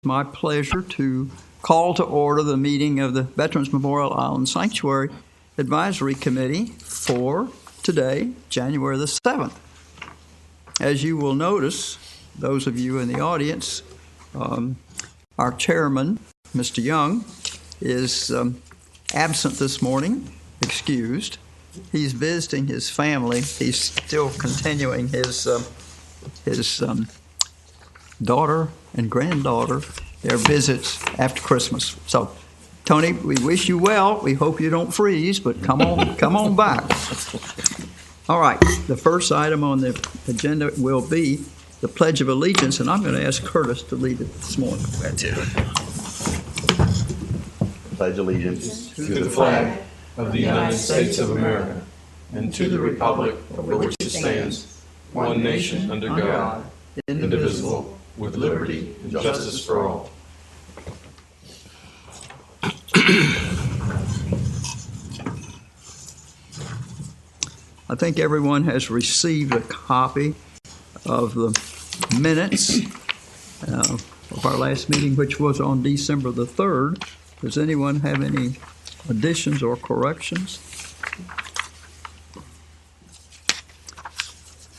my pleasure to call to order the meeting of the Veterans Memorial Island Sanctuary Advisory Committee for today, January the 7th. As you will notice, those of you in the audience, our chairman, Mr. Young, is absent this morning, excused. He's visiting his family. He's still continuing his daughter and granddaughter, their visits after Christmas. So, Tony, we wish you well. We hope you don't freeze, but come on back. All right, the first item on the agenda will be the Pledge of Allegiance, and I'm going to ask Curtis to lead it this morning. That's it. Pledge allegiance to the flag of the United States of America and to the republic for which it stands, one nation under God, indivisible, with liberty and justice for all. I think everyone has received a copy of the minutes of our last meeting, which was on December the 3rd. Does anyone have any additions or corrections?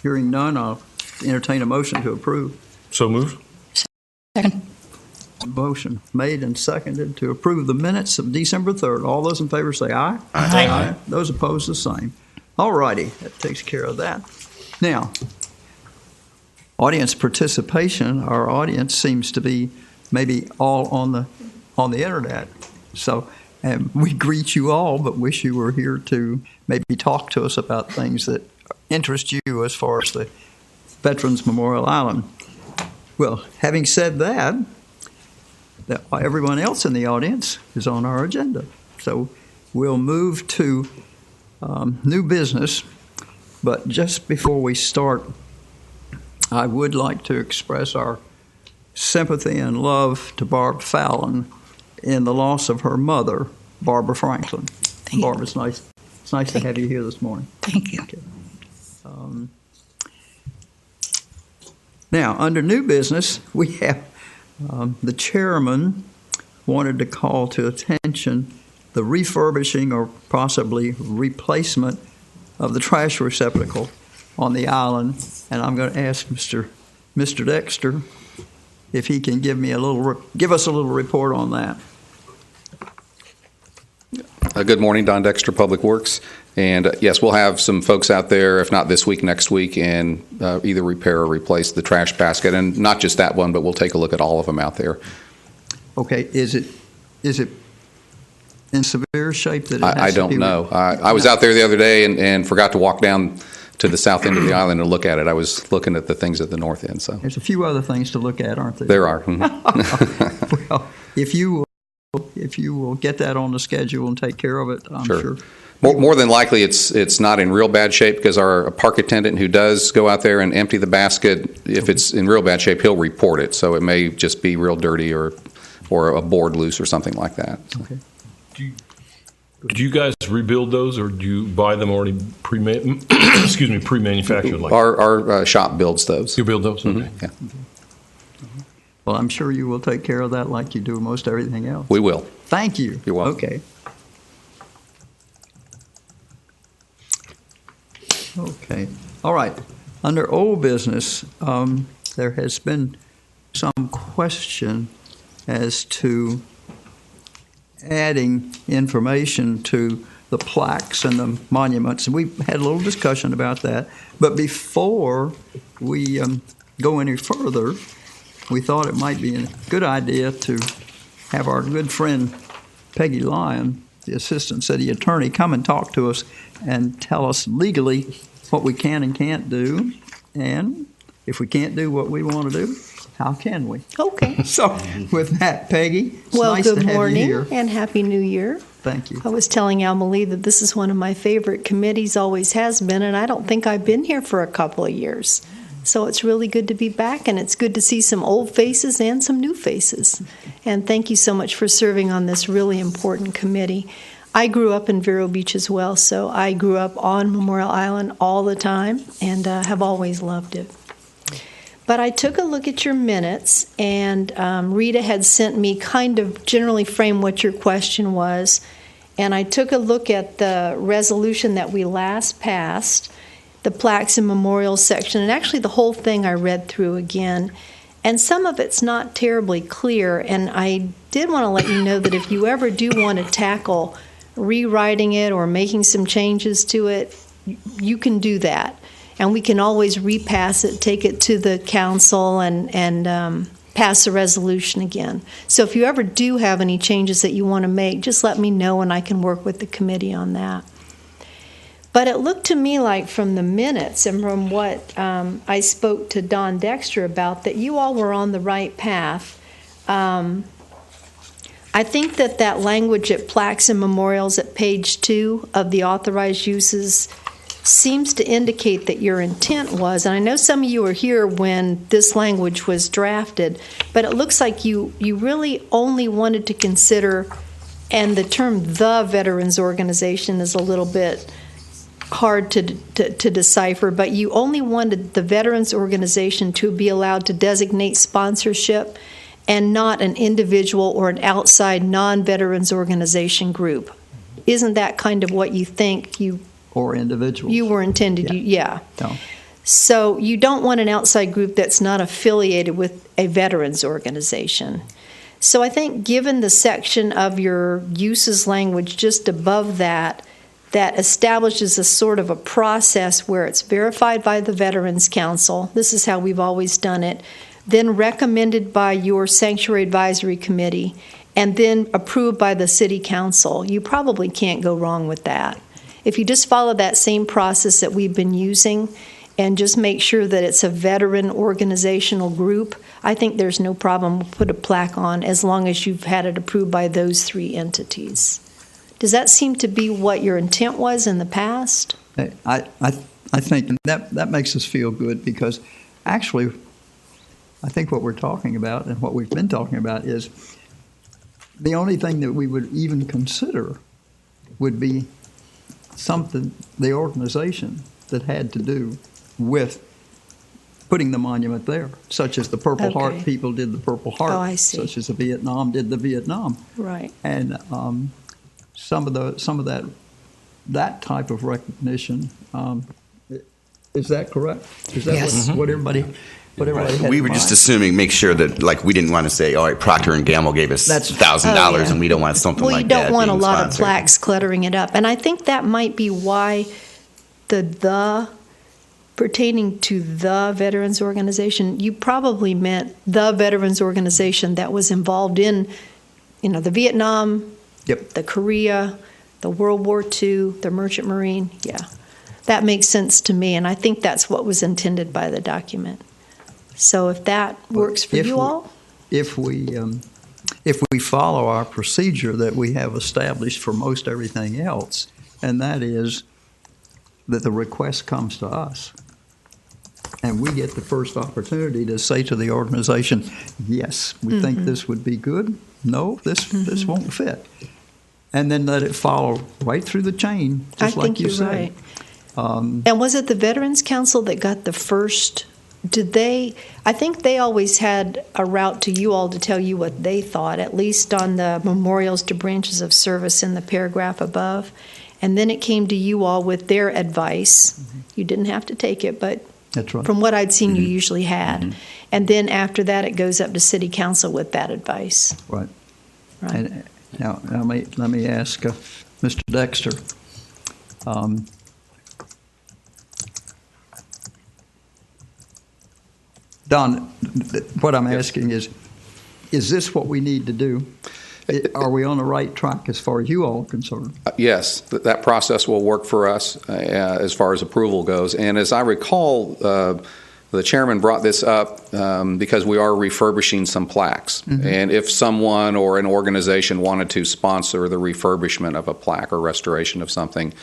Hearing none, I'll entertain a motion to approve. So moved. Second. Motion made and seconded to approve the minutes of December 3rd. All those in favor say aye. Aye. Aye. Those opposed, the same. All righty, that takes care of that. Now, audience participation. Our audience seems to be maybe all on the internet. So we greet you all, but wish you were here to maybe talk to us about things that interest you as far as the Veterans Memorial Island. Well, having said that everyone else in the audience is on our agenda. So we'll move to new business. But just before we start, I would like to express our sympathy and love to Barb Fallon in the loss of her mother, Barbara Franklin. Barb, it's nice to have you here this morning. Thank you. Okay. Now, under new business, we have the chairman wanted to call to attention the refurbishing or possibly replacement of the trash receptacle on the island, and I'm going to ask Mr. Dexter if he can give us a little report on that. Good morning, Don Dexter, Public Works. And yes, we'll have some folks out there, if not this week, next week, and either repair or replace the trash basket. And not just that one, but we'll take a look at all of them out there. Okay, is it in severe shape that it has I don't know. I was out there the other day and forgot to walk down to the south end of the island and look at it. I was looking at the things at the north end. So there's a few other things to look at, aren't there? There are. Mm-hmm. Well, if you will get that on the schedule and take care of it, I'm sure. More than likely, it's not in real bad shape because our park attendant who does go out there and empty the basket, if it's in real bad shape, he'll report it. So it may just be real dirty or a board loose or something like that. Okay. Do you guys rebuild those, or do you buy them already pre-manufactured? Like Our shop builds those. You build those? Okay. Yeah. Well, I'm sure you will take care of that like you do most everything else. We will. Thank you. You're welcome. Okay. All right. Under old business, there has been some question as to adding information to the plaques and the monuments. And we had a little discussion about that. But before we go any further, we thought it might be a good idea to have our good friend Peggy Lyon, the assistant city attorney, come and talk to us and tell us legally what we can and can't do. And if we can't do what we want to do, how can we? Okay. So with that, Peggy, it's Well, nice good to have morning you here. and Happy New Year. Thank you. I was telling Alma-Lee that this is one of my favorite committees, always has been, and I don't think I've been here for a couple of years. So it's really good to be back, and it's good to see some old faces and some new faces. And thank you so much for serving on this really important committee. I grew up in Vero Beach as well, so I grew up on Memorial Island all the time and have always loved it. But I took a look at your minutes, and Rita had sent me kind of generally frame what your question was. And I took a look at the resolution that we last passed, the plaques and memorials section, and actually the whole thing I read through again. And some of it's not terribly clear, and I did want to let you know that if you ever do want to tackle rewriting it or making some changes to it, you can do that. And we can always repass it, take it to the council, and pass a resolution again. So if you ever do have any changes that you want to make, just let me know and I can work with the committee on that. But it looked to me like from the minutes and from what I spoke to Don Dexter about, that you all were on the right path. I think that language at plaques and memorials at page 2 of the authorized uses seems to indicate that your intent was, and I know some of you were here when this language was drafted, but it looks like you really only wanted to consider, and the term "the Veterans Organization" is a little bit hard to decipher, but you only wanted the Veterans Organization to be allowed to designate sponsorship and not an individual or an outside non-veterans organization group. Isn't that kind of what you think Or individuals. you were intended? Yeah. Yeah. No. So you don't want an outside group that's not affiliated with a veterans organization. So I think given the section of your uses language just above that establishes a sort of a process where it's verified by the Veterans Council, this is how we've always done it, then recommended by your Sanctuary Advisory Committee, and then approved by the City Council, you probably can't go wrong with that. If you just follow that same process that we've been using and just make sure that it's a veteran organizational group, I think there's no problem. We'll put a plaque on as long as you've had it approved by those 3 entities. Does that seem to be what your intent was in the past? I think that makes us feel good, because actually I think what we're talking about and what we've been talking about is the only thing that we would even consider would be something, the organization that had to do with putting the monument there, such as the Purple Okay. Heart people did the Purple Heart, Oh, I see. such as the Vietnam did the Vietnam, Right. and some of that type of recognition. Is that correct? Is that Yes. what everybody? What everybody had We in were just mind? assuming, make sure that, like, we didn't want to say, all right, Procter & Gamble gave us That's- $1,000 Oh, yeah. and we don't want something Well, like you that. don't want a being lot of sponsored. plaques cluttering it up. And I think that might be why the pertaining to the Veterans Organization, you probably meant the Veterans Organization that was involved in, the Vietnam, Yep. the Korea, the World War II, the Merchant Marine. Yeah, that makes sense to me, and I think that's what was intended by the document. So if that works for If you we- all, If we follow our procedure that we have established for most everything else, and that is that the request comes to us, and we get the first opportunity to say to the organization, yes, we think this would be good. No, this won't fit. And then let it follow right through the chain, I just like think you you're said. right. And was it the Veterans Council that got the first? I think they always had a route to you all to tell you what they thought, at least on the memorials to branches of service in the paragraph above. And then it came to you all with their advice. You didn't have to take it, but That's right. from what I'd seen, you usually had. And then after that, it goes up to City Council with that advice. Right. Right. And now let me ask Mr. Dexter. Don, what I'm asking is this what we need to do? Are we on the right track as far as you all are concerned? Yes, that process will work for us as far as approval goes. And as I recall, the chairman brought this up because we are refurbishing some plaques. And if someone or an organization wanted to sponsor the refurbishment of a plaque or restoration of something,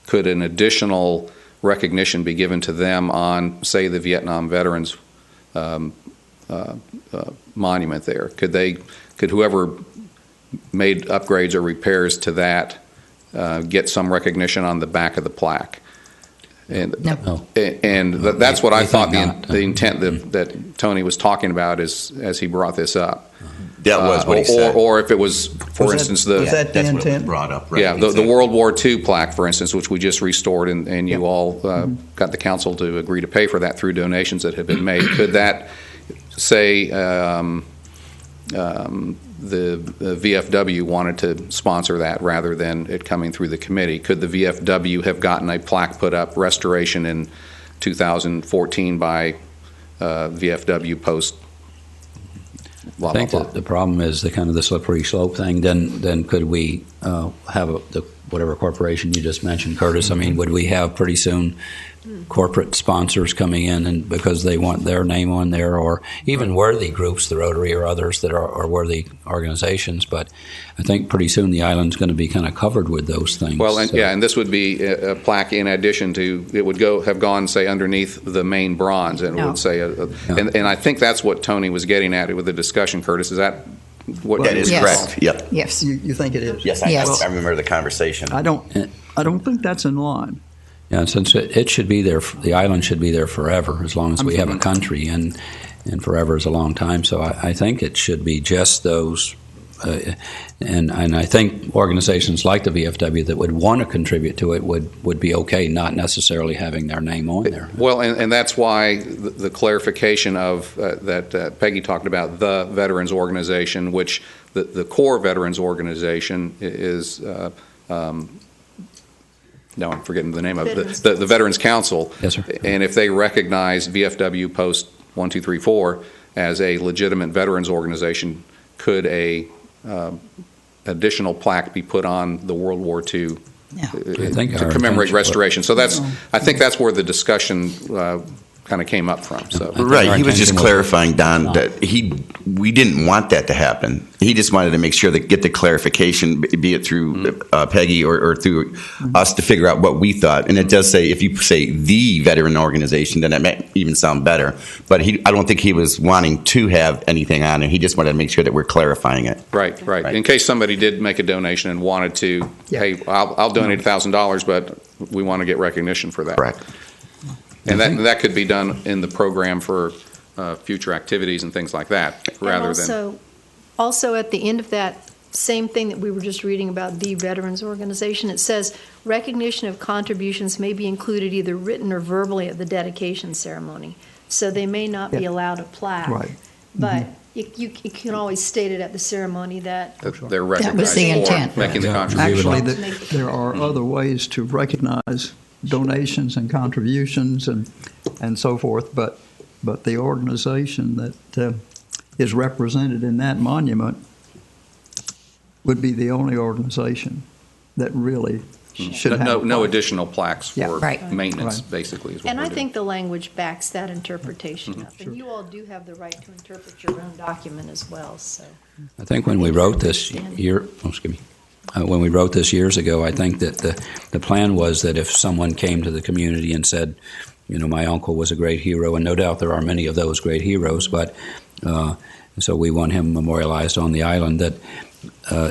could an additional recognition be given to them on, say, the Vietnam Veterans monument there? Could whoever made upgrades or repairs to that get some recognition on the back of the plaque? And, No. and that's what I We thought think not. the intent that Tony was talking about as he brought this up. That was what he said. Or if it was, for Was that- instance, was that the That's what was intent? brought up, right? yeah, the Exactly. World War II plaque, for instance, which we just restored, and you all got the council to agree to pay for that through donations that have been made. Could that, say, the VFW wanted to sponsor that rather than it coming through the committee? Could the VFW have gotten a plaque put up, restoration in 2014 by VFW post? Blah, I think blah, that the problem is the kind of the slippery slope thing. Then could we have whatever corporation you just mentioned, Curtis? I mean, would we have pretty soon corporate sponsors coming in and because they want their name on there, or even worthy groups, the Rotary or others that are worthy organizations? But I think pretty soon the island's going to be kind of covered with those things. Well, and, So- yeah, and this would be a plaque in addition to, it would have gone, say, underneath the main bronze, and it No. would say, and I think that's what Tony was getting at with the discussion, Curtis. Is that what? That is Yes. correct. Yep. Yes. You think it is? Yes, Yes. I remember the conversation. I don't think that's in line. Yeah, since it should be there, the island should be there forever, as long as we have a country, and forever is a long time. So I think it should be just those, and I think organizations like the VFW that would want to contribute to it would be okay, not necessarily having their name on there. Well, and that's why the clarification of that Peggy talked about, the Veterans Organization, which the core Veterans Organization is. No, I'm forgetting the name of it. The Veterans Council. Yes, sir. And if they recognize VFW Post 1234 as a legitimate veterans organization, could a additional plaque be put on the World War II Yeah. I think to our commemorate intention- restoration? So I think that's where the discussion kind of came up from. So. Right, our he was just intention was- clarifying, Don, that we didn't want that to happen. He just wanted to make sure that get the clarification, be it through Peggy or through us, to figure out what we thought. And it does say, if you say the veteran organization, then that might even sound better. But I don't think he was wanting to have anything on it. He just wanted to make sure that we're clarifying it. Right. Right. In case somebody did make a donation and wanted to, hey, I'll donate $1,000, but we want to get recognition for that. Correct. And that could be done in the program for future activities and things like that, rather than. Also, at the end of that same thing that we were just reading about the Veterans Organization, it says recognition of contributions may be included either written or verbally at the dedication ceremony. So they may not be allowed a plaque. Right. But you can always state it at the ceremony that They're recognized the for intent. making the Yeah. contribution. Actually, there are other ways to recognize donations and contributions and so forth, but the organization that is represented in that monument would be the only organization that really should have a No plaque. additional plaques Yeah. for Right. maintenance, Right. basically, is what And we're I doing. think the language backs that interpretation up. And you all do have the right to interpret your own document as well, so. I think when we wrote this when we wrote this years ago, I think that the plan was that if someone came to the community and said, my uncle was a great hero, and no doubt there are many of those great heroes, but so we want him memorialized on the island, that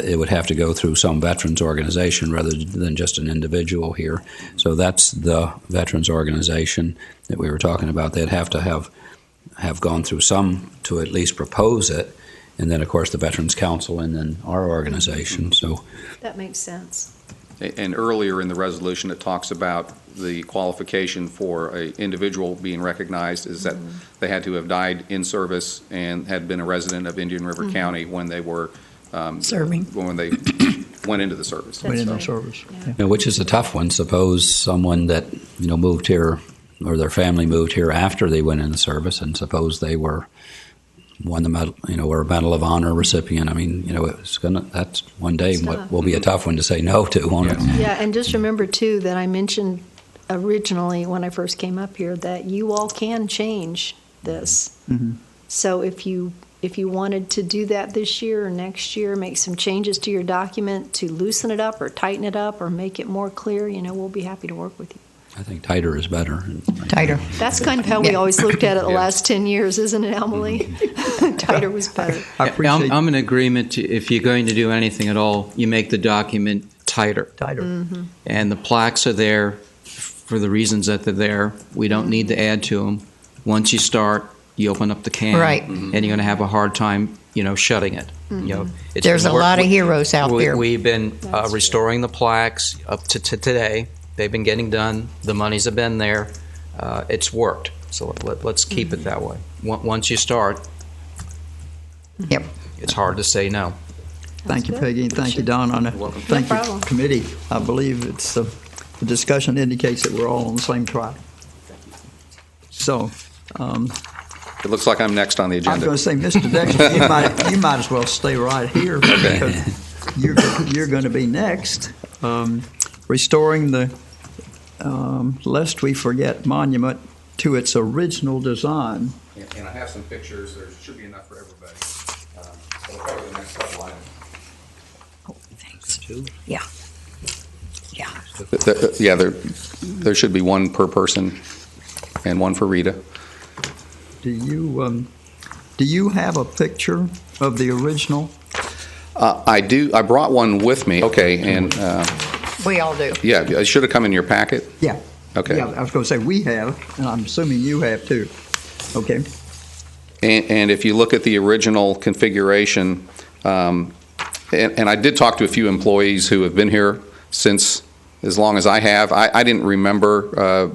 it would have to go through some veterans organization rather than just an individual here. So that's the veterans organization that we were talking about. They'd have to have gone through some to at least propose it, and then, of course, the Veterans Council, and then our organization. So That makes sense. And earlier in the resolution, it talks about the qualification for an individual being recognized is that they had to have died in service and had been a resident of Indian River County when they were Serving. when they went into the service. Went in That's the right. service. Yeah. Yeah. which is a tough one. Suppose someone that moved here, or their family moved here after they went in the service, and suppose they won the medal, were a Medal of Honor recipient. I mean, that's one day It's tough. will be a tough one to say no to, won't it? Yeah, and just remember, too, that I mentioned originally when I first came up here that you all can change this. Mhm. So if you wanted to do that this year or next year, make some changes to your document to loosen it up or tighten it up or make it more clear, we'll be happy to work with you. I think tighter is better. Tighter. That's kind of how we Yeah. always looked at it the Yeah. last 10 years, isn't it, Emily? Tighter was better. I appreciate I'm in agreement. If you're going to do anything at all, you make the document tighter. tighter. And the plaques are there for the reasons that they're there. We don't need to add to them. Once you start, you open up the can. Right. And you're going to have a hard time, shutting it. It's There's been a lot of heroes out there. We've been That's restoring the plaques up to today. They've been getting done. The monies have been there. It's worked. So let's keep it that way. Once you start, Yep. it's hard to say no. Thank you, Peggy, and thank you, Don. Thank you, problem. committee. I believe it's, the discussion indicates that we're all on the same track. So, It looks like I'm next on the I was agenda. going to say, Mr. Dexter, you might as well stay right here because you're going to be next. Restoring the Lest We Forget Monument to its original design. And I have some pictures. There should be enough for everybody. We'll cover the next couple items. Thanks. Yeah. Yeah. Yeah, there should be one per person and one for Rita. Do you have a picture of the original? I do. I brought one with me. Okay, and We all do. yeah, it should have come in your packet. Yeah. Okay. Yeah, I was going to say we have, and I'm assuming you have too. Okay. And if you look at the original configuration, and I did talk to a few employees who have been here since as long as I have. I didn't remember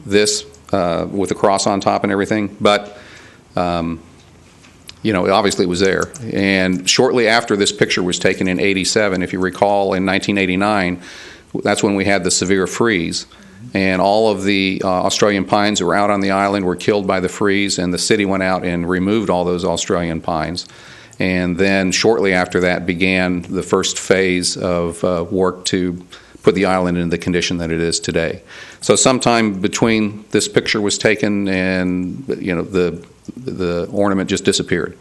this with the cross on top and everything, but obviously it was there. And shortly after this picture was taken in '87, if you recall, in 1989, that's when we had the severe freeze. And all of the Australian pines that were out on the island were killed by the freeze, and the city went out and removed all those Australian pines. And then shortly after that began the first phase of work to put the island in the condition that it is today. So sometime between this picture was taken and the ornament just disappeared.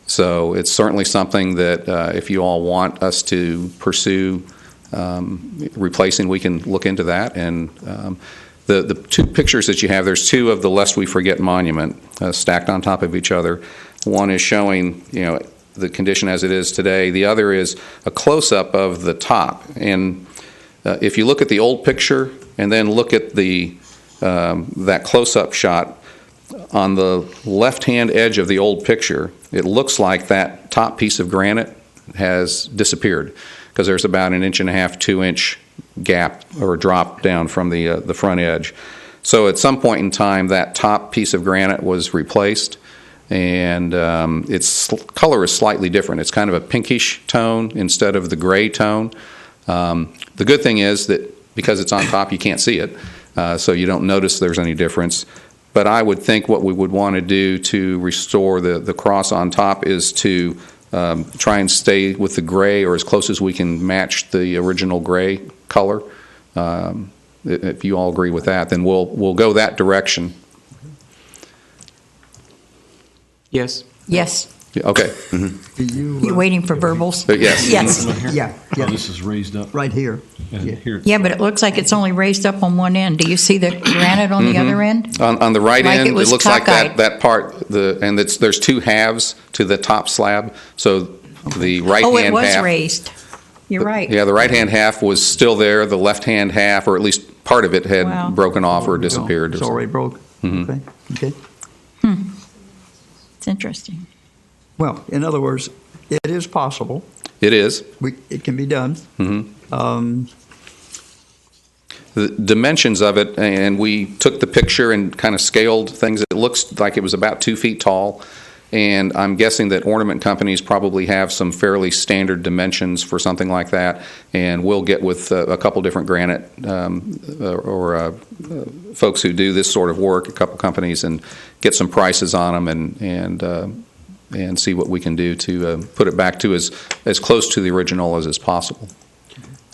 So it's certainly something that if you all want us to pursue replacing, we can look into that. And the two pictures that you have, there's two of the Lest We Forget monument stacked on top of each other. One is showing the condition as it is today. The other is a close-up of the top. And if you look at the old picture and then look at the that close-up shot, on the left-hand edge of the old picture, it looks like that top piece of granite has disappeared because there's about 1.5 inch, 2 inch gap or drop down from the front edge. So at some point in time, that top piece of granite was replaced, and its color is slightly different. It's kind of a pinkish tone instead of the gray tone. The good thing is that because it's on top, you can't see it, so you don't notice there's any difference. But I would think what we would want to do to restore the cross on top is to try and stay with the gray or as close as we can match the original gray color. If you all agree with that, then we'll go that direction. Yes. Yes. Yeah, okay. You waiting for verbals? Yes. Yes. Yeah, Oh, this is raised up. right here. And Yeah. here. Yeah, but it looks like it's only raised up on one end. Do you see the granite on the other end? On the right Like end, it was looks like cockeyed. that part, there's two halves to the top slab. So the right-hand Oh, half. it was raised. You're right. Yeah, the right-hand half was still there. The left-hand half, or at least part of it, had Wow. broken off or disappeared. It's already broke. Mhm. Okay. It's interesting. Well, in other words, it is possible. It is. It can be done. The dimensions of it, and we took the picture and kind of scaled things. It looks like it was about 2 feet tall, and I'm guessing that ornament companies probably have some fairly standard dimensions for something like that, and we'll get with a couple different granite or folks who do this sort of work, a couple companies, and get some prices on them and see what we can do to put it back to as close to the original as is possible.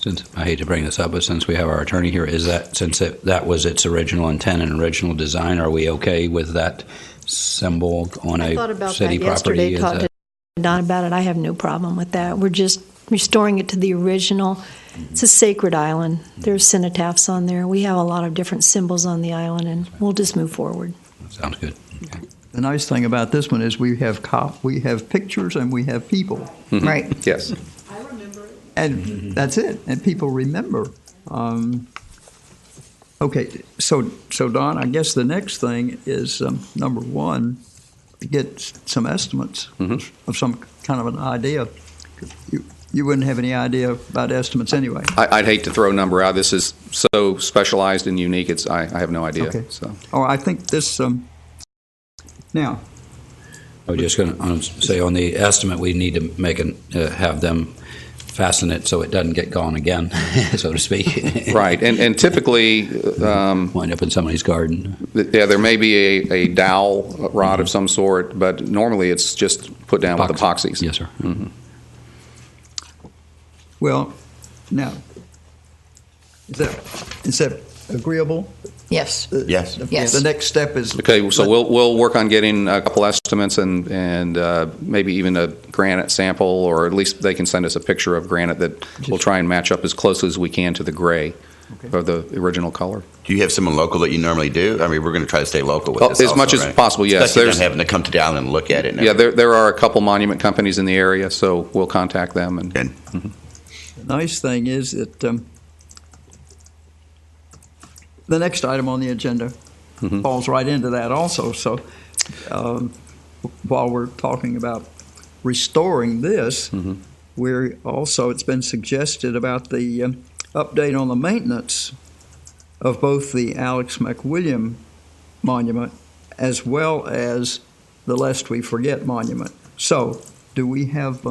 Since I hate to bring this up, but since we have our attorney here, is that since that was its original intent and original design, are we okay with that symbol on I thought a about city that property? yesterday, Is talked that- to Don about it. I have no problem with that. We're just restoring it to the original. It's a sacred island. There's cenotaphs on there. We have a lot of different symbols on the island, and we'll just move forward. Sounds good. Okay. The nice thing about this one is we have pictures and we have people, Right. Yes. and that's it. And people remember. Okay, so Don, I guess the next thing is, number one, to get some estimates of some kind of an idea. You wouldn't have any idea about estimates anyway. I'd hate to throw a number out. This is so specialized and unique. I have no idea. Okay. So. Oh, I think this, now, I was just going to say on the estimate, we need to make have them fasten it so it doesn't get gone again, so to speak. Right, and typically, Wind up in somebody's garden. yeah, there may be a dowel rod of some sort, but normally it's just put down with epoxies. Yes, sir. Mm-hmm. well, now, is that agreeable? Yes. Yes. Yes. The next step is. Okay, so we'll work on getting a couple estimates and maybe even a granite sample, or at least they can send us a picture of granite that we'll try and match up as closely as we can to the gray of the original color. Do you have someone local that you normally do? I mean, we're going to try to stay local with this As much also, as possible, yes. Especially them having to come to down and look at it. And Yeah, there are a couple monument companies in the area, so we'll contact them. And Good. The nice thing is that the next item on the agenda falls right into that also. So while we're talking about restoring this, we're also, it's been suggested about the update on the maintenance of both the Alex McWilliam Monument as well as the Lest We Forget Monument. So do we have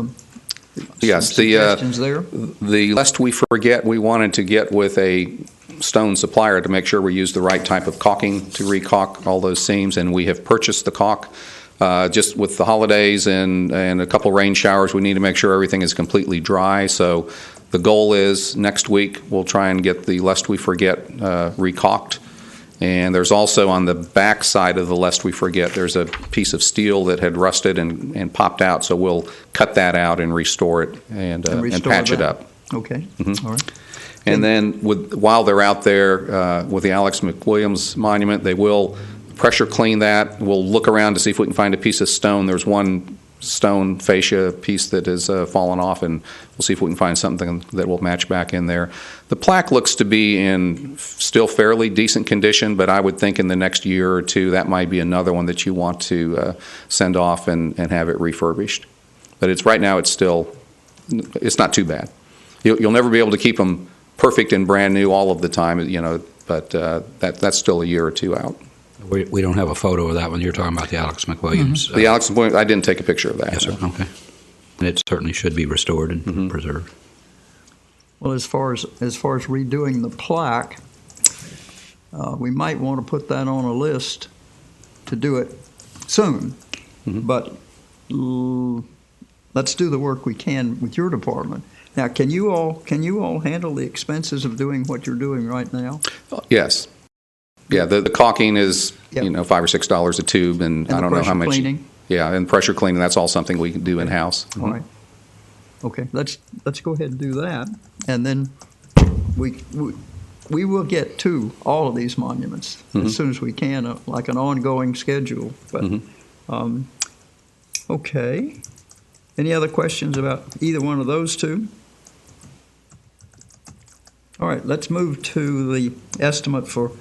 yes, some suggestions there? the Lest We Forget, we wanted to get with a stone supplier to make sure we use the right type of caulking to re-caulk all those seams, and we have purchased the caulk. Just with the holidays and a couple rain showers, we need to make sure everything is completely dry. So the goal is next week we'll try and get the Lest We Forget re-caulked. And there's also on the back side of the Lest We Forget, there's a piece of steel that had rusted and popped out, so we'll cut that out and restore it and patch it up. Okay, all right. And then while they're out there with the Alex McWilliams Monument, they will pressure clean that. We'll look around to see if we can find a piece of stone. There's one stone fascia piece that has fallen off, and we'll see if we can find something that will match back in there. The plaque looks to be in still fairly decent condition, but I would think in the next year or two that might be another one that you want to send off and have it refurbished. But right now it's not too bad. You'll never be able to keep them perfect and brand new all of the time, but that's still a year or two out. We don't have a photo of that one. You're talking about the Alex McWilliams. The Alex McWilliams, I didn't take a picture of that. Yes, sir. Okay. And it certainly should be restored and preserved. Well, as far as redoing the plaque, we might want to put that on a list to do it soon. But let's do the work we can with your department. Now, can you all handle the expenses of doing what you're doing right now? Yes. Yeah, the caulking is Yep. $5 or $6 a tube, and I don't know how much. Cleaning? Yeah, and pressure cleaning. That's all something we can do in house. All right. Okay, let's go ahead and do that, and then we will get to all of these monuments as soon as we can, like an ongoing schedule. But okay. Any other questions about either one of those two? All right, let's move to the estimate for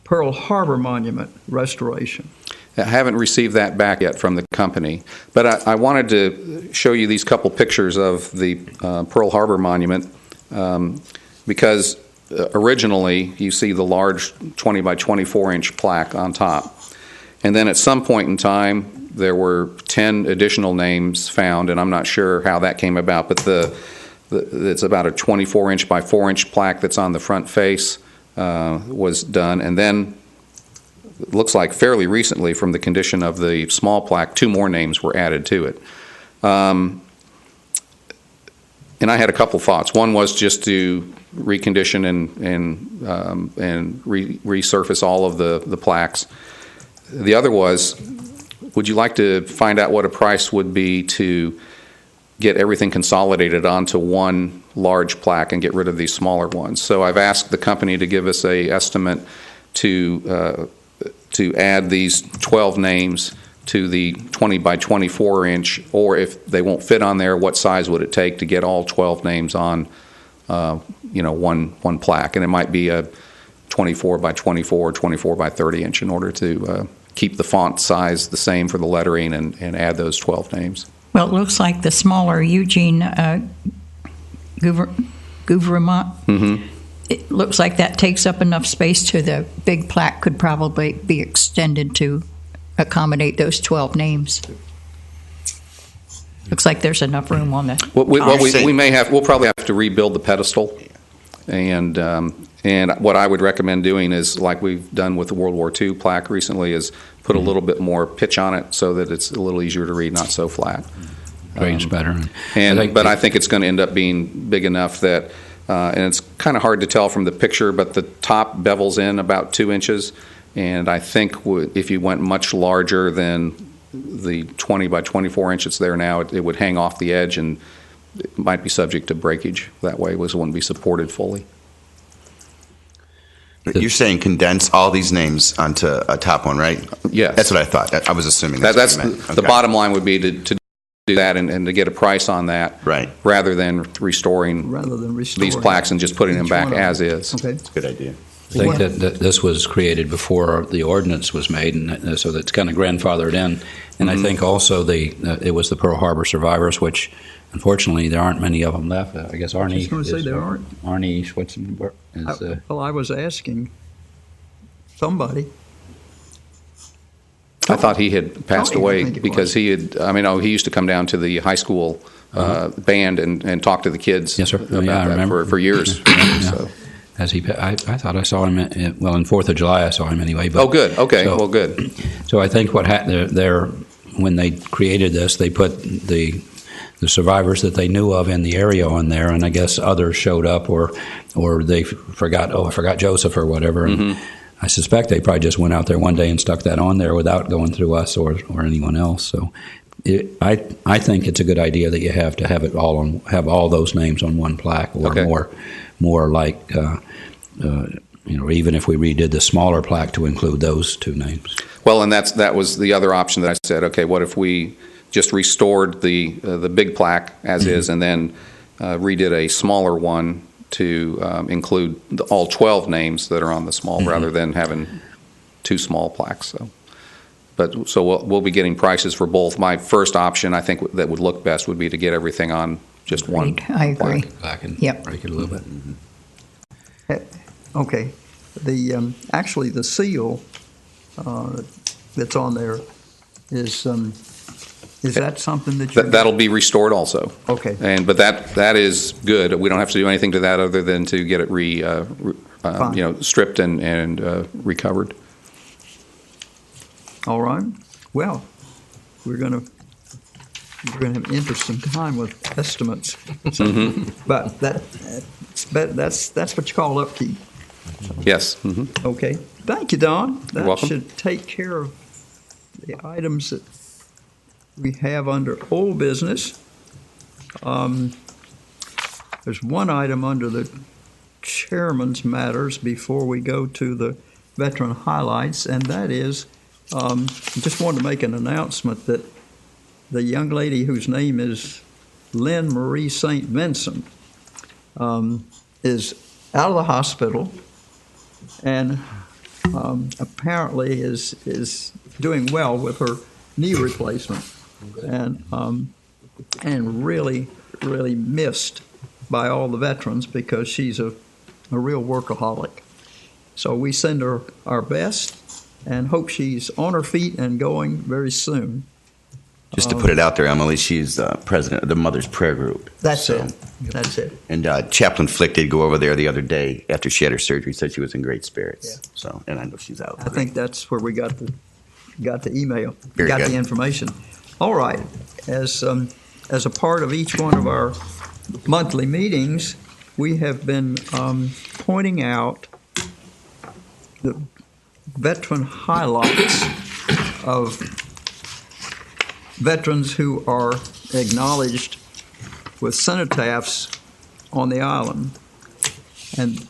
Pearl Harbor Monument restoration. I haven't received that back yet from the company, but I wanted to show you these couple pictures of the Pearl Harbor Monument because originally you see the large 20 by 24 inch plaque on top, and then at some point in time there were 10 additional names found, and I'm not sure how that came about, but it's about a 24 inch by 4 inch plaque that's on the front face was done, and then it looks like fairly recently from the condition of the small plaque, 2 more names were added to it. And I had a couple thoughts. One was just to recondition and resurface all of the plaques. The other was, would you like to find out what a price would be to get everything consolidated onto one large plaque and get rid of these smaller ones? So I've asked the company to give us an estimate to add these 12 names to the 20 by 24 inch, or if they won't fit on there, what size would it take to get all 12 names on one plaque? And it might be a 24 by 24, 24 by 30 inch in order to keep the font size the same for the lettering and add those 12 names. Well, it looks like the smaller Eugene Gouvernement, it looks like that takes up enough space to the big plaque could probably be extended to accommodate those 12 names. Looks like there's enough room on the. We'll probably have to rebuild the pedestal, and what I would recommend doing is, like we've done with the World War II plaque recently, is put a little bit more pitch on it so that it's a little easier to read, not so flat. Range better. But I think it's going to end up being big enough that, and it's kind of hard to tell from the picture, but the top bevels in about 2 inches, and I think if you went much larger than the 20 by 24 inch it's there now, it would hang off the edge and it might be subject to breakage. That way it wouldn't be supported fully. You're saying condense all these names onto a top one, right? Yes. That's what I thought. I was assuming that's what you meant. The bottom line would be to do that and to get a price on that, Right. rather than restoring these plaques and just putting them back as is. Okay. That's a good idea. I think that this was created before the ordinance was made, and so that's kind of grandfathered in. And I think also it was the Pearl Harbor survivors, which unfortunately there aren't many of them left. I guess Arnie. I was going to say there aren't. Arnie Schwitzenberg is. Well, I was asking somebody. I thought he had passed Tony, I away think it because he used to come down to the high school band and talk to the kids. Yes, sir. About I that remember. for years. Yeah. So. I thought I saw him. In 4th of July, I saw him anyway. But, Oh, good. Okay. So, Well, good. So I think what there when they created this, they put the survivors that they knew of in the area on there, and I guess others showed up or they forgot. Oh, I forgot Joseph or whatever. And I suspect they probably just went out there one day and stuck that on there without going through us or anyone else. So I think it's a good idea that you have to have it have all those names on one plaque or more like. Even if we redid the smaller plaque to include those 2 names. Well, and that was the other option that I said. Okay, what if we just restored the big plaque as is, and then redid a smaller one to include all 12 names that are on the small, rather than having 2 small plaques. So we'll be getting prices for both. My first option, I think, that would look best would be to get everything on just one. I agree. Plaque and Yep. break it a little bit. Okay. Actually, the seal that's on there is that something that That'll be restored also. Okay. But that is good. We don't have to do anything to that other than to get it stripped and recovered. All right. Well, we're going to have an interesting time with estimates. But that's what you call upkeep. Yes. Okay. Thank you, Don. That welcome. should take care of the items that we have under old business. There's one item under the chairman's matters before we go to the veteran highlights, and that is, just wanted to make an announcement that the young lady whose name is Lynn Marie St. Vincent is out of the hospital and apparently is doing well with her knee replacement, and really missed by all the veterans because she's a real workaholic. So we send her our best and hope she's on her feet and going very soon. Just to put it out there, Emily, she's president of the Mother's Prayer Group. That's it. And Chaplain Flick did go over there the other day after she had her surgery. Said she was in great spirits. Yeah. So, and I know she's out. I think that's where we got the email, Very got good. the information. All right, as a part of each one of our monthly meetings, we have been pointing out the veteran highlights of veterans who are acknowledged with cenotaphs on the island. And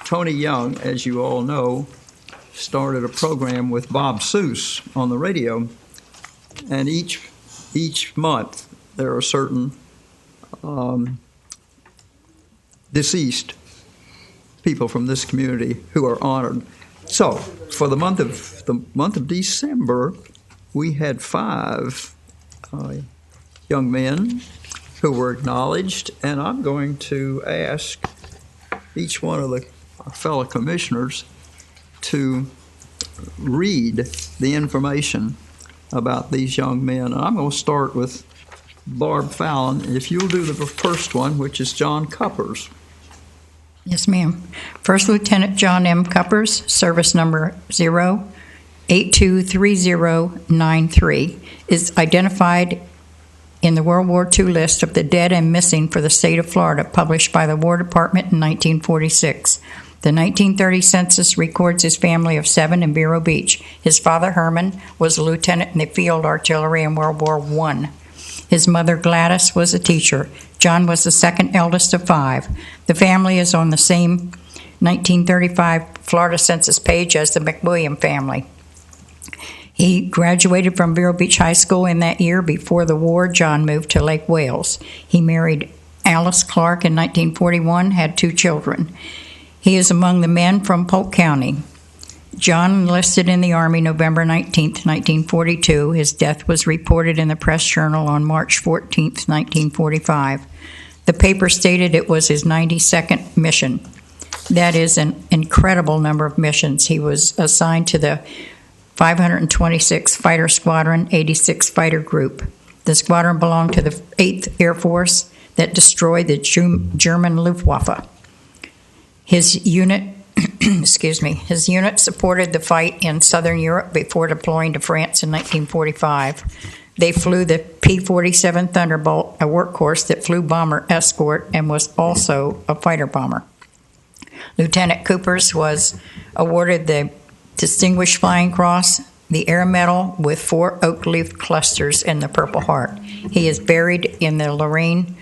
Tony Young, as you all know, started a program with Bob Seuss on the radio, and each month there are certain deceased people from this community who are honored. So, for the month of December, we had 5 young men who were acknowledged, and I'm going to ask each one of our fellow commissioners to read the information about these young men. And I'm going to start with Barb Fallon. If you'll do the first one, which is John Cuppers. Yes, ma'am. First Lieutenant John M. Cuppers, service number 0823093, is identified in the World War II list of the dead and missing for the state of Florida, published by the War Department in 1946. The 1930 census records his family of 7 in Vero Beach. His father, Herman, was a lieutenant in the field artillery in World War I. His mother, Gladys, was a teacher. John was the second eldest of 5. The family is on the same 1935 Florida census page as the McWilliam family. He graduated from Vero Beach High School in that year. Before the war, John moved to Lake Wales. He married Alice Clark in 1941, had 2 children. He is among the men from Polk County. John enlisted in the Army November 19, 1942. His death was reported in the Press Journal on March 14, 1945. The paper stated it was his 92nd mission. That is an incredible number of missions. He was assigned to the 526 Fighter Squadron, 86 Fighter Group. The squadron belonged to the 8th Air Force that destroyed the German Luftwaffe. His unit His unit supported the fight in southern Europe before deploying to France in 1945. They flew the P-47 Thunderbolt, a workhorse that flew bomber escort and was also a fighter bomber. Lieutenant Coopers was awarded the Distinguished Flying Cross, the Air Medal with 4 oak leaf clusters in the Purple Heart. He is buried in the Lorraine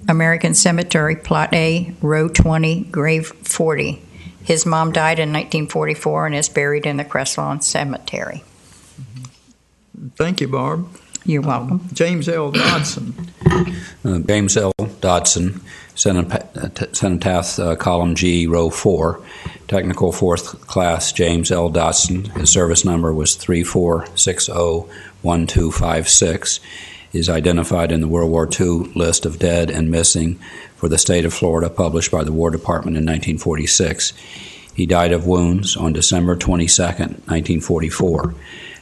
American Cemetery, Plot A, Row 20, Grave 40. His mom died in 1944 and is buried in the Crestlawn Cemetery. Thank you, Barb. You're welcome. James L. Dodson. James L. Dodson, Cenotaph, Column G, Row 4, Technical 4th Class James L. Dodson. His service number was 34601256. Is identified in the World War II list of dead and missing for the state of Florida, published by the War Department in 1946. He died of wounds on December 22, 1944.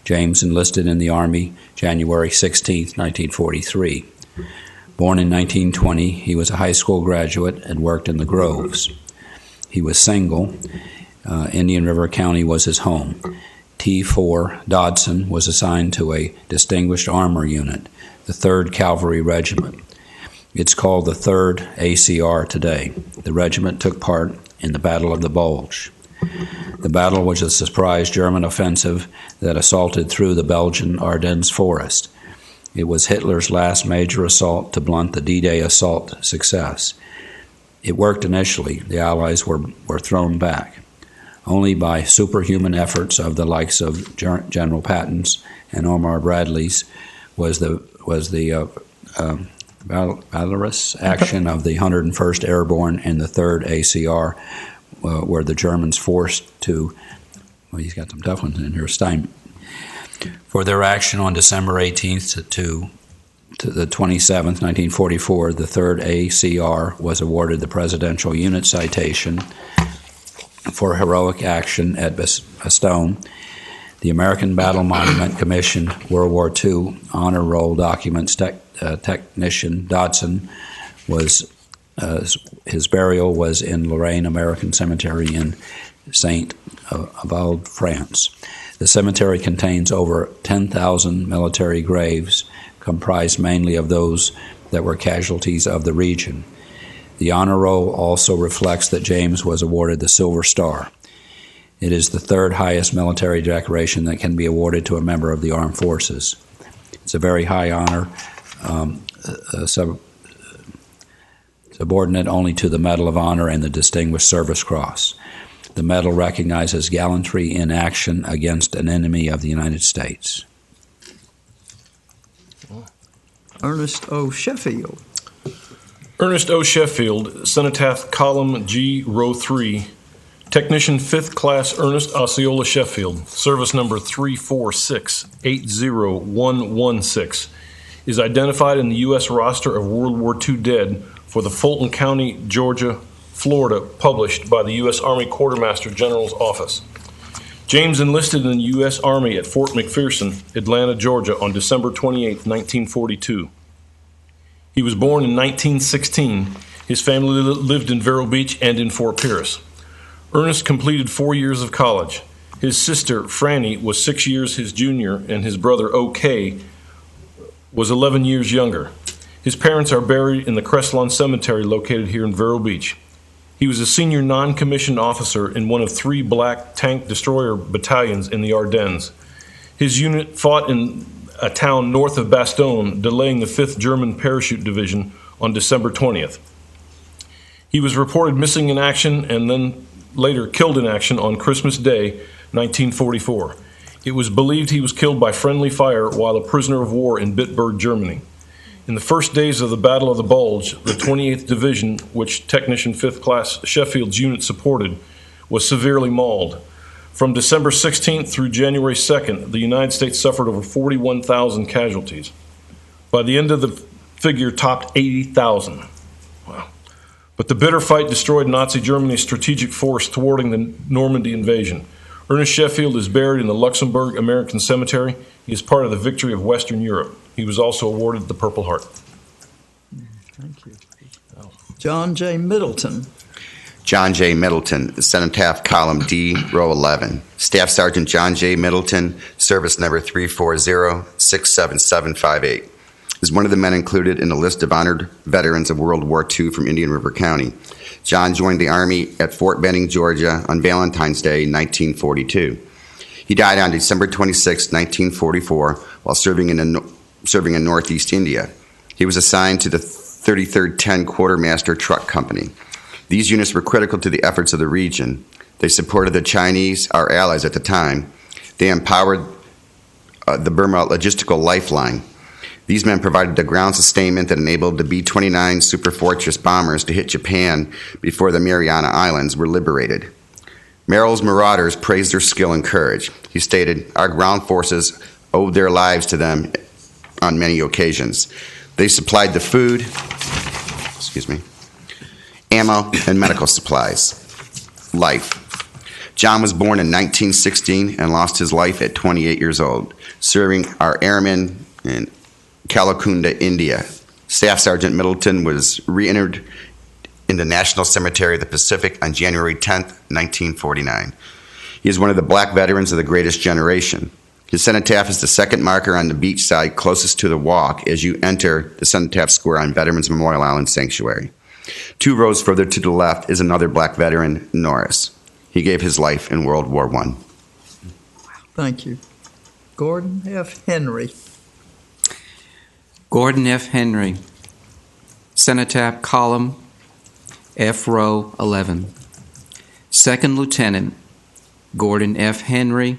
James enlisted in the Army January 16, 1943. Born in 1920, he was a high school graduate and worked in the Groves. He was single. Indian River County was his home. T4 Dodson was assigned to a distinguished armor unit, the 3rd Cavalry Regiment. It's called the 3rd ACR today. The regiment took part in the Battle of the Bulge. The battle was a surprise German offensive that assaulted through the Belgian Ardennes forest. It was Hitler's last major assault to blunt the D-Day assault success. It worked initially. The Allies were thrown back. Only by superhuman efforts of the likes of General Patton's and Omar Bradley's was the valorous action of the 101st Airborne and the 3rd ACR were the Germans forced to, well, he's got some tough ones in here, for their action on December 18th to the 27th, 1944, the 3rd ACR was awarded the Presidential Unit Citation for heroic action at Bastogne. The American Battle Monument Commission World War II Honor Roll Documents Technician Dodson was his burial was in Lorraine American Cemetery in Saint Avold, France. The cemetery contains over 10,000 military graves, comprised mainly of those that were casualties of the region. The honor roll also reflects that James was awarded the Silver Star. It is the 3rd highest military decoration that can be awarded to a member of the armed forces. It's a very high honor, subordinate only to the Medal of Honor and the Distinguished Service Cross. The medal recognizes gallantry in action against an enemy of the United States. Ernest O. Sheffield. Ernest O. Sheffield, Cenotaph, Column G, Row 3, Technician 5th Class Ernest Osceola Sheffield, service number 346-80116, is identified in the U.S. roster of World War II dead for the Fulton County, Georgia, Florida, published by the U.S. Army Quartermaster General's Office. James enlisted in the U.S. Army at Fort McPherson, Atlanta, Georgia, on December 28, 1942. He was born in 1916. His family lived in Vero Beach and in Fort Pierce. Ernest completed 4 years of college. His sister, Franny, was 6 years his junior, and his brother, O.K., was 11 years younger. His parents are buried in the Crestlawn Cemetery located here in Vero Beach. He was a senior non-commissioned officer in one of 3 black tank destroyer battalions in the Ardennes. His unit fought in a town north of Bastogne, delaying the 5th German Parachute Division on December 20th. He was reported missing in action and then later killed in action on Christmas Day, 1944. It was believed he was killed by friendly fire while a prisoner of war in Bitburg, Germany. In the first days of the Battle of the Bulge, the 28th Division, which Technician 5th Class Sheffield's unit supported, was severely mauled. From December 16th through January 2nd, the United States suffered over 41,000 casualties. By the end of the figure topped 80,000. Wow. But the bitter fight destroyed Nazi Germany's strategic force thwarting the Normandy invasion. Ernest Sheffield is buried in the Luxembourg American Cemetery. He is part of the victory of Western Europe. He was also awarded the Purple Heart. Thank you. John J. Middleton. John J. Middleton, Cenotaph Column D, Row 11. Staff Sergeant John J. Middleton, service number 340-67758. Is one of the men included in the list of honored veterans of World War II from Indian River County. John joined the Army at Fort Benning, Georgia on Valentine's Day, 1942. He died on December 26, 1944, while serving in Northeast India. He was assigned to the 33rd 10 Quartermaster Truck Company. These units were critical to the efforts of the region. They supported the Chinese, our allies at the time. They empowered the Burma logistical lifeline. These men provided the ground sustainment that enabled the B-29 Superfortress bombers to hit Japan before the Mariana Islands were liberated. Merrill's Marauders praised their skill and courage. He stated, "Our ground forces owed their lives to them on many occasions. They supplied the food, ammo, and medical supplies. Life." John was born in 1916 and lost his life at 28 years old, serving our airmen in Calacunda, India. Staff Sergeant Middleton was reinterred in the National Cemetery of the Pacific on January 10, 1949. He is one of the black veterans of the greatest generation. His cenotaph is the second marker on the beach side closest to the walk as you enter the Cenotaph Square on Veterans Memorial Island Sanctuary. 2 rows further to the left is another black veteran, Norris. He gave his life in World War I. Thank you. Gordon F. Henry. Gordon F. Henry, Cenotaph Column F Row 11. Second Lieutenant Gordon F. Henry,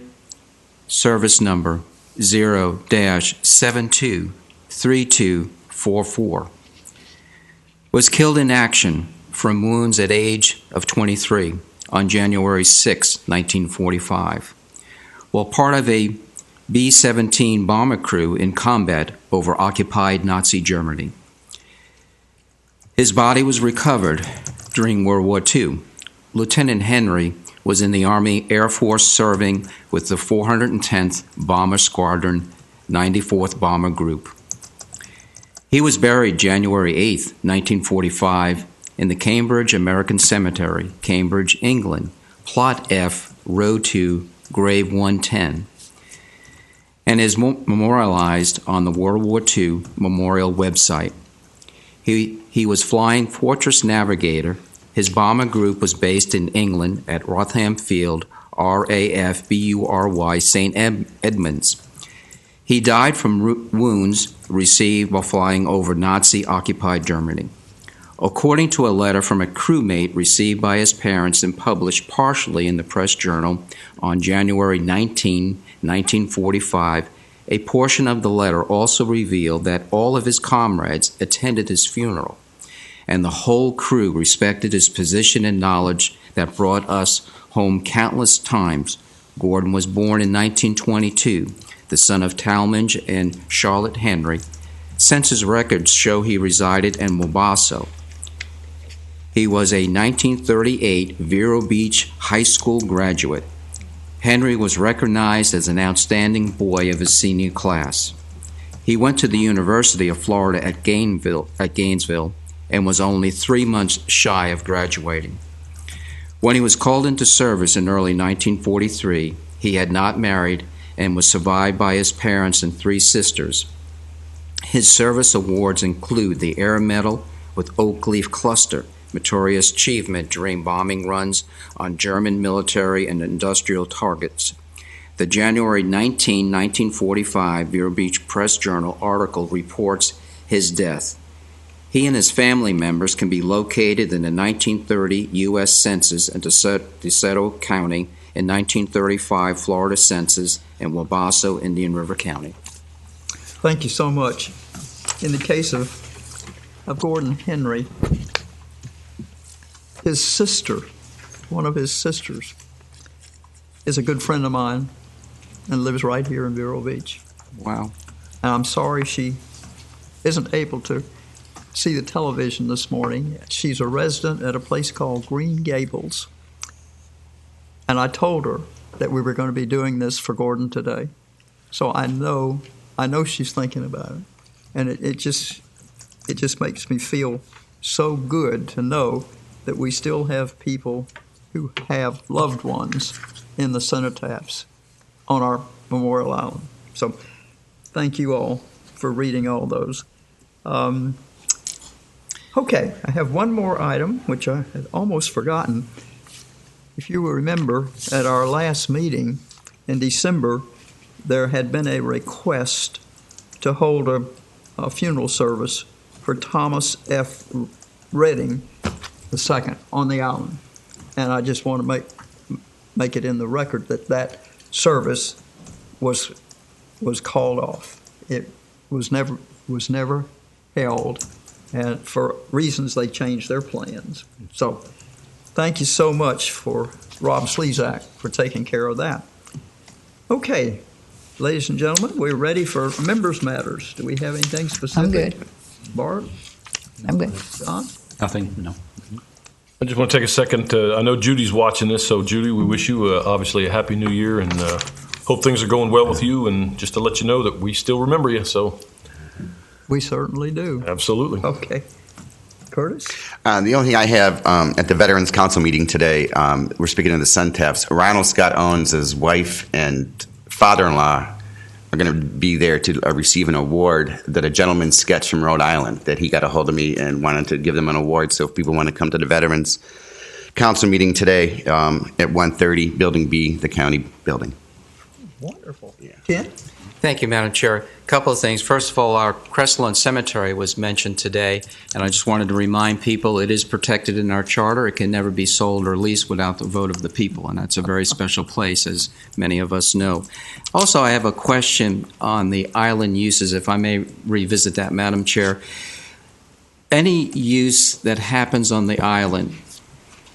service number 0-723244. Was killed in action from wounds at age of 23 on January 6, 1945, while part of a B-17 bomber crew in combat over occupied Nazi Germany. His body was recovered during World War II. Lieutenant Henry was in the Army Air Force serving with the 410th Bomber Squadron, 94th Bomber Group. He was buried January 8, 1945, in the Cambridge American Cemetery, Cambridge, England, Plot F, Row 2, Grave 110, and is memorialized on the World War II Memorial website. He was Flying Fortress Navigator. His bomber group was based in England at Rotham Field, RAF BURY, St. Edmunds. He died from wounds received while flying over Nazi-occupied Germany. According to a letter from a crewmate received by his parents and published partially in the Press Journal on January 19, 1945, a portion of the letter also revealed that all of his comrades attended his funeral, and the whole crew respected his position and knowledge that brought us home countless times. Gordon was born in 1922, the son of Talmadge and Charlotte Henry. Census records show he resided in Wabasso. He was a 1938 Vero Beach High School graduate. Henry was recognized as an outstanding boy of his senior class. He went to the University of Florida at Gainesville and was only 3 months shy of graduating. When he was called into service in early 1943, he had not married and was survived by his parents and 3 sisters. His service awards include the Air Medal with Oak Leaf Cluster, meritorious achievement during bombing runs on German military and industrial targets. The January 19, 1945 Vero Beach Press Journal article reports his death. He and his family members can be located in the 1930 U.S. Census in DeSoto County, in 1935 Florida Census, and Wabasso, Indian River County. Thank you so much. In the case of Gordon Henry, his sister, one of his sisters, is a good friend of mine and lives right here in Vero Beach. Wow. And I'm sorry she isn't able to see the television this morning. She's a resident at a place called Green Gables. And I told her that we were going to be doing this for Gordon today. So I know she's thinking about it. And it just makes me feel so good to know that we still have people who have loved ones in the cenotaphs on our Memorial Island. So thank you all for reading all those. Okay, I have one more item, which I had almost forgotten. If you will remember, at our last meeting in December, there had been a request to hold a funeral service for Thomas F. Redding II on the island. And I just want to make it in the record that service was called off. It was never held, and for reasons they changed their plans. So thank you so much for Rob Slezak for taking care of that. Okay, ladies and gentlemen, we're ready for members' matters. Do we have anything specific? I'm good. Bart? I'm good. Don? Nothing, no. I just want to take a second. I know Judy's watching this, so Judy, we wish you obviously a happy new year and hope things are going well with you. And just to let you know that we still remember you. So We certainly do. absolutely. Okay. Curtis? The only thing I have at the Veterans Council meeting today, we're speaking of the cenotaphs. Ronald Scott Owens, his wife and father-in-law are going to be there to receive an award that a gentleman sketched from Rhode Island that he got a hold of me and wanted to give them an award. So if people want to come to the Veterans Council meeting today at 1:30, Building B, the county building. Wonderful. Yeah. Ken? Thank you, Madam Chair. A couple of things. First of all, our Crestlawn Cemetery was mentioned today, and I just wanted to remind people it is protected in our charter. It can never be sold or leased without the vote of the people, and that's a very special place, as many of us know. Also, I have a question on the island uses, if I may revisit that, Madam Chair. Any use that happens on the island,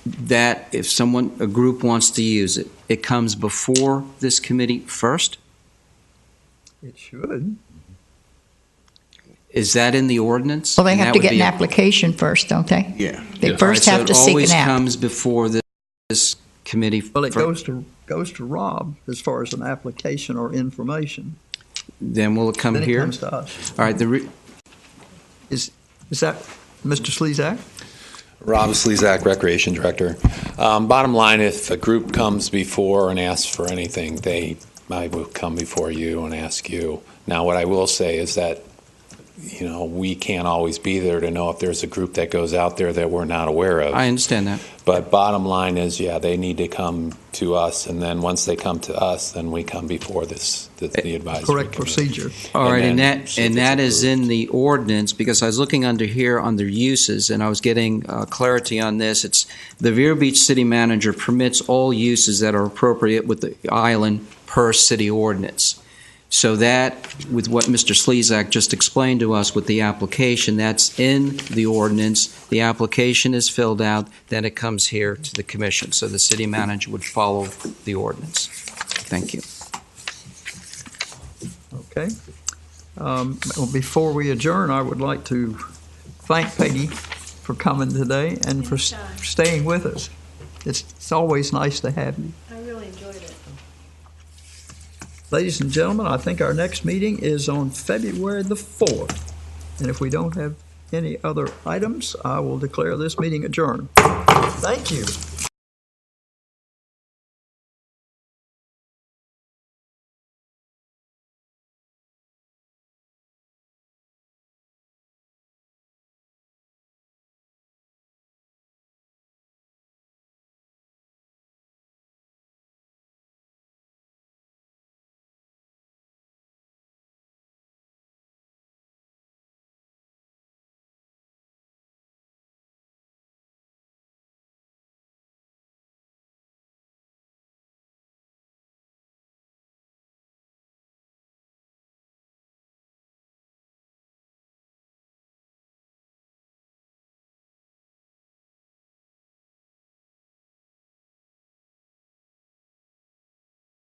that if a group wants to use it, it comes before this committee first? It should. Is that in the ordinance? Well, they And have that to would get be an a- application first, don't they? Yeah. They Yes. first All right, have to so seek it always an app. comes before this committee. Well, it fir- goes to Rob as far as an application or information. Then will it come Then it here? comes to us. All right, Is that Mr. Slezak? Rob Slezak, Recreation Director. Bottom line, if a group comes before and asks for anything, they might will come before you and ask you. Now, what I will say is that, we can't always be there to know if there's a group that goes out there that we're not aware of. I understand that. But bottom line is, they need to come to us, and then once they come to us, then we come before the advisory Correct committee. procedure. All right, and then that see if and it's that is approved. in the ordinance, because I was looking under uses, and I was getting clarity on this. It's the Vero Beach City Manager permits all uses that are appropriate with the island per city ordinance. So that, with what Mr. Slezak just explained to us with the application, that's in the ordinance. The application is filled out, then it comes here to the commission. So the city manager would follow the ordinance. Thank you. Okay. Well, before we adjourn, I would like to thank Peggy for coming today and for staying with us. It's always nice to have you. I really enjoyed it. Ladies and gentlemen, I think our next meeting is on February the 4th. And if we don't have any other items, I will declare this meeting adjourned. Thank you.